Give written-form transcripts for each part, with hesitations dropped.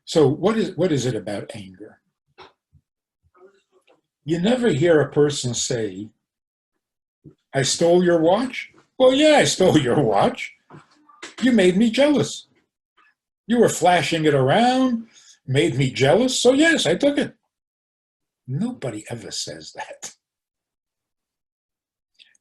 So what is it about anger? You never hear a person say, I stole your watch? Well, yeah, I stole your watch. You made me jealous. You were flashing it around, made me jealous, so yes, I took it. Nobody ever says that.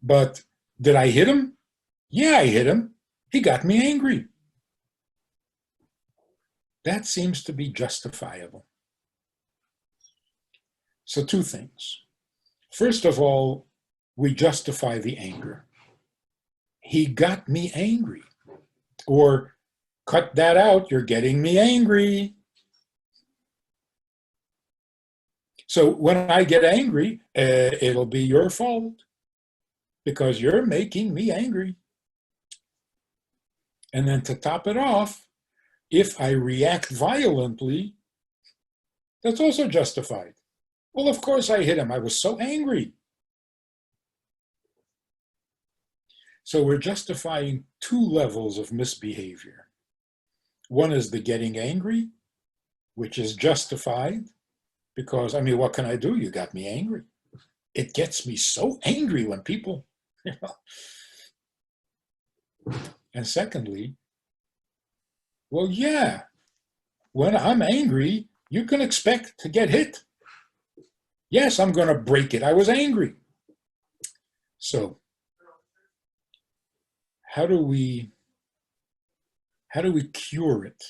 But did I hit him? Yeah, I hit him. He got me angry. That seems to be justifiable. So two things. First of all, we justify the anger. He got me angry. Or cut that out, you're getting me angry. So when I get angry, it'll be your fault because you're making me angry. And then to top it off, if I react violently, that's also justified. Well, of course I hit him. I was so angry. So we're justifying two levels of misbehavior. One is the getting angry, which is justified because, I mean, what can I do? You got me angry. It gets me so angry when people, you know. And secondly, well, yeah, when I'm angry, you can expect to get hit. Yes, I'm going to break it. I was angry. So how do we cure it?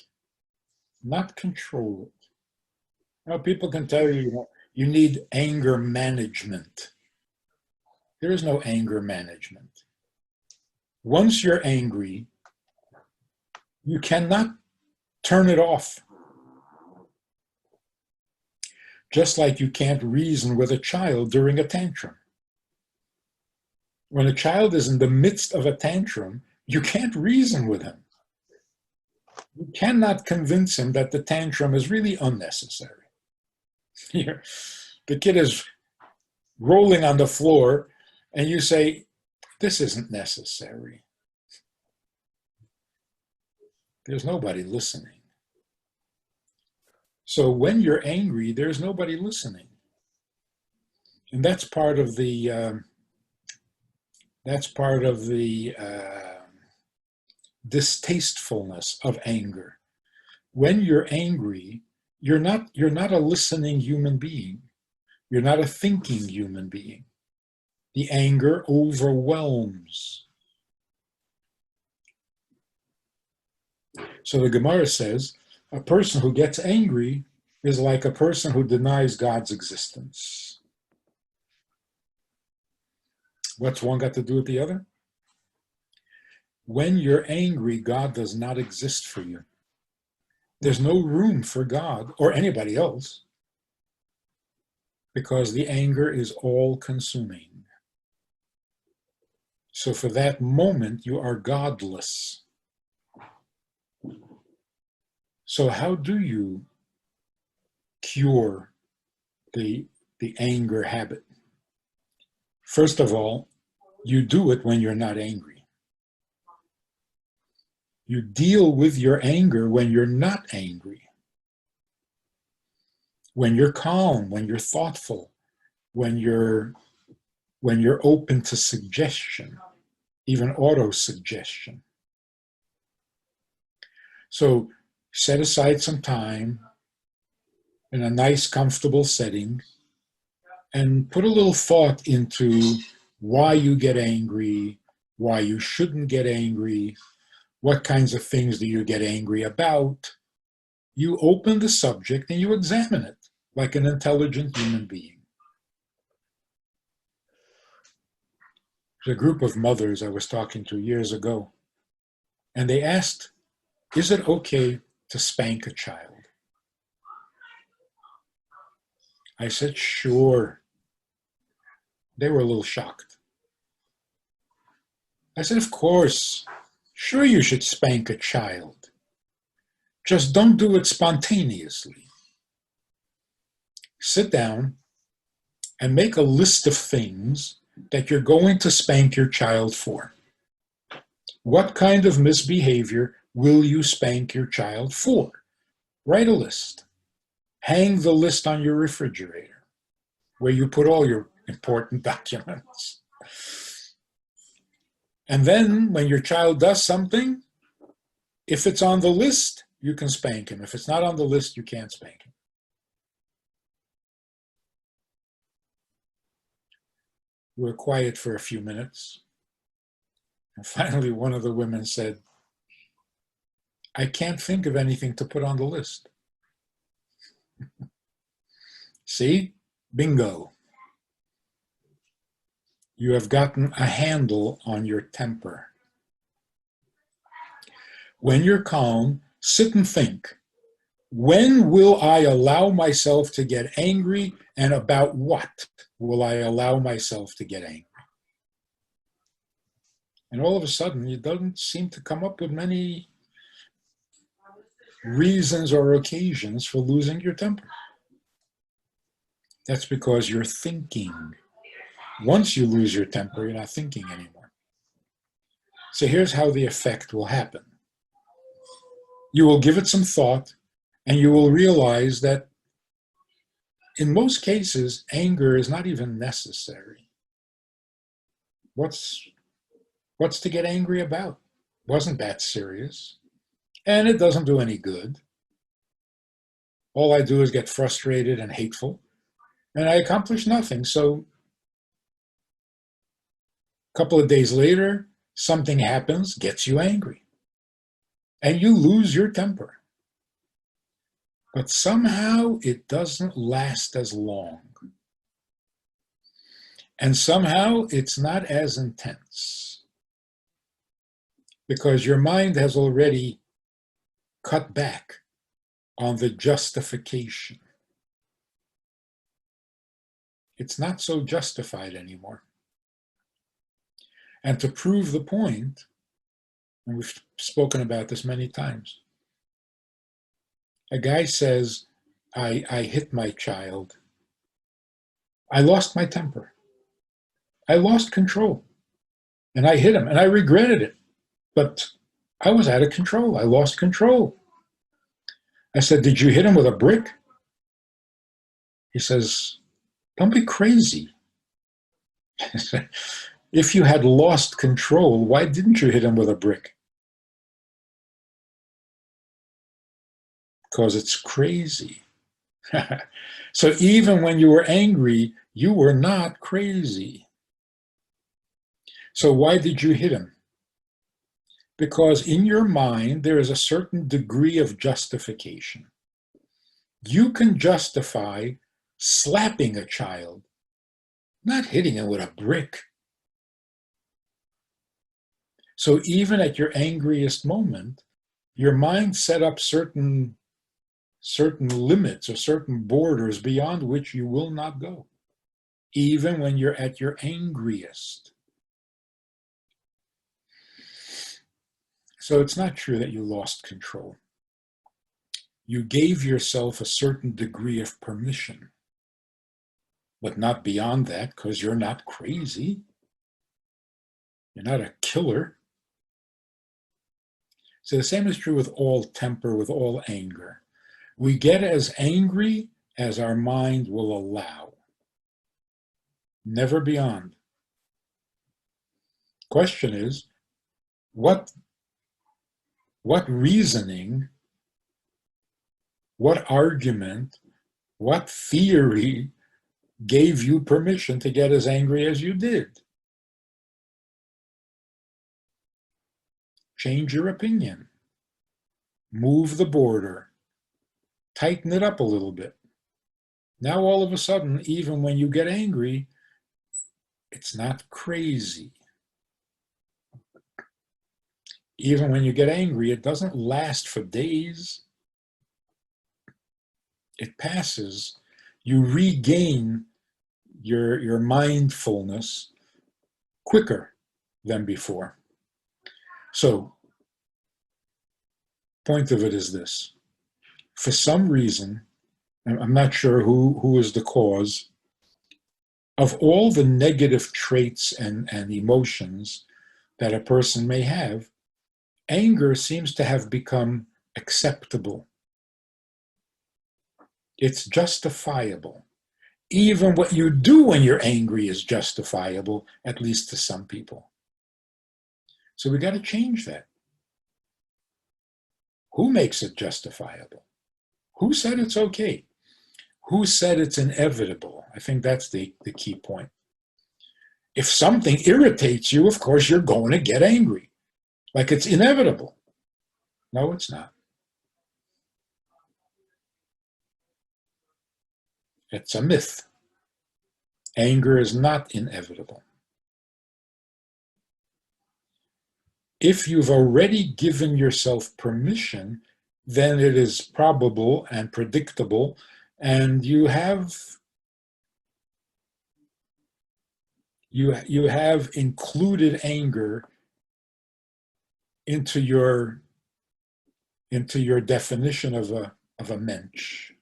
Not control it. Now, people can tell you, you need anger management. There is no anger management. Once you're angry, you cannot turn it off. Just like you can't reason with a child during a tantrum. When a child is in the midst of a tantrum, you can't reason with him. You cannot convince him that the tantrum is really unnecessary. Here, the kid is rolling on the floor, and you say, this isn't necessary. There's nobody listening. So when you're angry, there's nobody listening. And that's part of the distastefulness of anger. When you're angry, you're not a listening human being. You're not a thinking human being. The anger overwhelms. So the Gemara says, a person who gets angry is like a person who denies God's existence. What's one got to do with the other? When you're angry, God does not exist for you. There's no room for God or anybody else because the anger is all-consuming. So for that moment, you are godless. So how do you cure the anger habit? First of all, you do it when you're not angry. You deal with your anger when you're not angry. When you're calm, when you're thoughtful, when you're open to suggestion, even auto-suggestion. So set aside some time in a nice, comfortable setting and put a little thought into why you get angry, why you shouldn't get angry, what kinds of things do you get angry about. You open the subject and you examine it like an intelligent human being. There's a group of mothers I was talking to years ago, and they asked, is it okay to spank a child? I said, sure. They were a little shocked. I said, of course. Sure, you should spank a child. Just don't do it spontaneously. Sit down and make a list of things that you're going to spank your child for. What kind of misbehavior will you spank your child for? Write a list. Hang the list on your refrigerator where you put all your important documents. And then when your child does something, if it's on the list, you can spank him. If it's not on the list, you can't spank him. We were quiet for a few minutes. And finally, one of the women said, I can't think of anything to put on the list. See? Bingo. You have gotten a handle on your temper. When you're calm, sit and think. When will I allow myself to get angry, and about what will I allow myself to get angry? And all of a sudden, you don't seem to come up with many reasons or occasions for losing your temper. That's because you're thinking. Once you lose your temper, you're not thinking anymore. So here's how the effect will happen. You will give it some thought, and you will realize that in most cases, anger is not even necessary. What's to get angry about? Wasn't that serious? And it doesn't do any good. All I do is get frustrated and hateful, and I accomplish nothing. So a couple of days later, something happens, gets you angry, and you lose your temper. But somehow it doesn't last as long. And somehow it's not as intense, because your mind has already cut back on the justification. It's not so justified anymore. And to prove the point, and we've spoken about this many times, a guy says, I hit my child. I lost my temper. I lost control. And I hit him, and I regretted it. But I was out of control. I lost control. I said, did you hit him with a brick? He says, don't be crazy. If you had lost control, why didn't you hit him with a brick? Because it's crazy. So even when you were angry, you were not crazy. So why did you hit him? Because in your mind, there is a certain degree of justification. You can justify slapping a child, not hitting him with a brick. So even at your angriest moment, your mind set up certain limits or certain borders beyond which you will not go, even when you're at your angriest. So it's not true that you lost control. You gave yourself a certain degree of permission, but not beyond that, because you're not crazy. You're not a killer. So the same is true with all temper, with all anger. We get as angry as our mind will allow, never beyond. Question is, what reasoning, what argument, what theory gave you permission to get as angry as you did? Change your opinion. Move the border. Tighten it up a little bit. Now all of a sudden, even when you get angry, it's not crazy. Even when you get angry, it doesn't last for days. It passes. You regain your mindfulness quicker than before. So, point of it is this. For some reason, I'm not sure who is the cause, of all the negative traits and emotions that a person may have, anger seems to have become acceptable. It's justifiable. Even what you do when you're angry is justifiable, at least to some people. So we got to change that. Who makes it justifiable? Who said it's okay? Who said it's inevitable? I think that's the key point. If something irritates you, of course, you're going to get angry. Like it's inevitable. No, it's not. It's a myth. Anger is not inevitable. If you've already given yourself permission, then it is probable and predictable, and you have included anger into your definition of a mensch.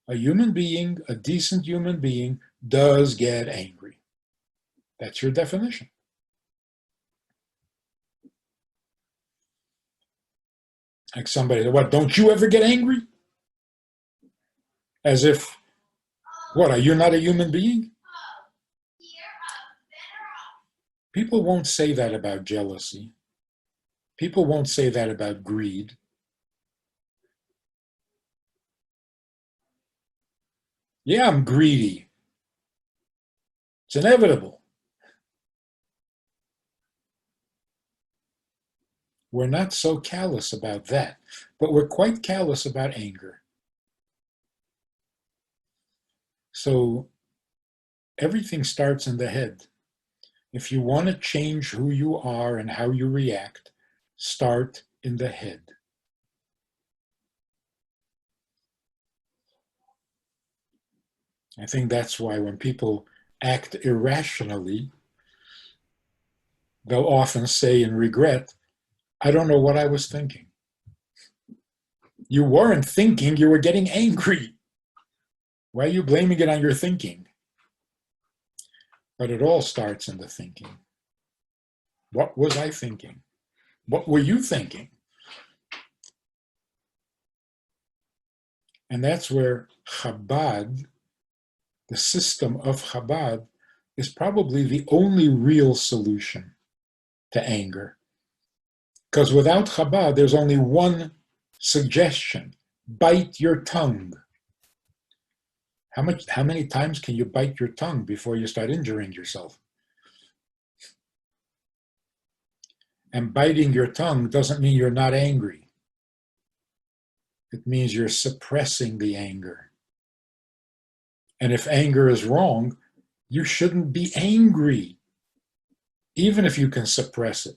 A human being, a decent human being, does get angry. That's your definition. Like somebody, what, don't you ever get angry? As if, what, are you not a human being? People won't say that about jealousy. People won't say that about greed. Yeah, I'm greedy. It's inevitable. We're not so callous about that, but we're quite callous about anger. So everything starts in the head. If you want to change who you are and how you react, start in the head. I think that's why when people act irrationally, they'll often say in regret, I don't know what I was thinking. You weren't thinking, you were getting angry. Why are you blaming it on your thinking? But it all starts in the thinking. What was I thinking? What were you thinking? And that's where Chabad, the system of Chabad, is probably the only real solution to anger. Because without Chabad, there's only one suggestion: bite your tongue. How many times can you bite your tongue before you start injuring yourself? And biting your tongue doesn't mean you're not angry. It means you're suppressing the anger. And if anger is wrong, you shouldn't be angry, even if you can suppress it.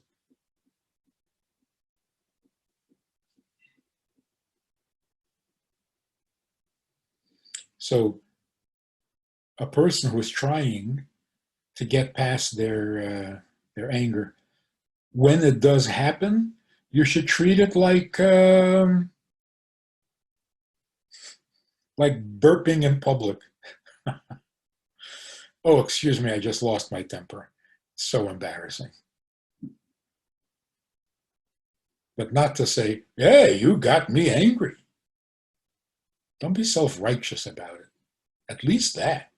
So a person who is trying to get past their anger, when it does happen, you should treat it like burping in public. Oh, excuse me, I just lost my temper. It's so embarrassing. But not to say, hey, you got me angry. Don't be self-righteous about it. At least that.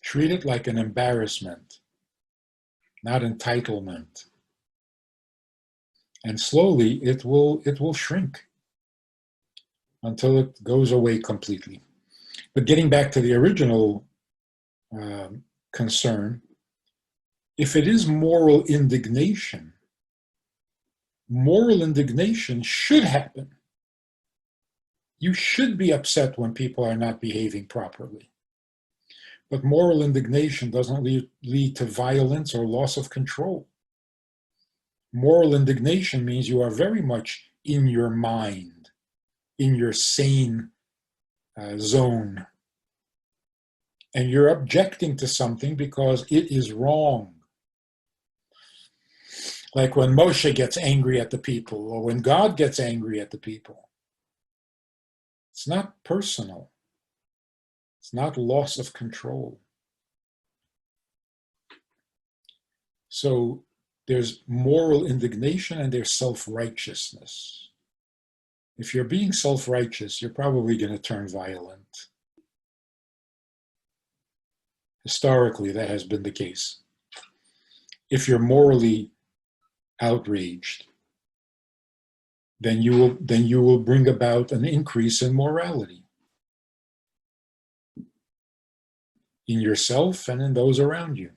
Treat it like an embarrassment, not entitlement. And slowly it will shrink until it goes away completely. But getting back to the original concern, if it is moral indignation should happen. You should be upset when people are not behaving properly. But moral indignation doesn't lead to violence or loss of control. Moral indignation means you are very much in your mind, in your sane zone. And you're objecting to something because it is wrong. Like when Moshe gets angry at the people, or when God gets angry at the people. It's not personal. It's not loss of control. So there's moral indignation and there's self-righteousness. If you're being self-righteous, you're probably going to turn violent. Historically, that has been the case. If you're morally outraged, then you will bring about an increase in morality in yourself and in those around you.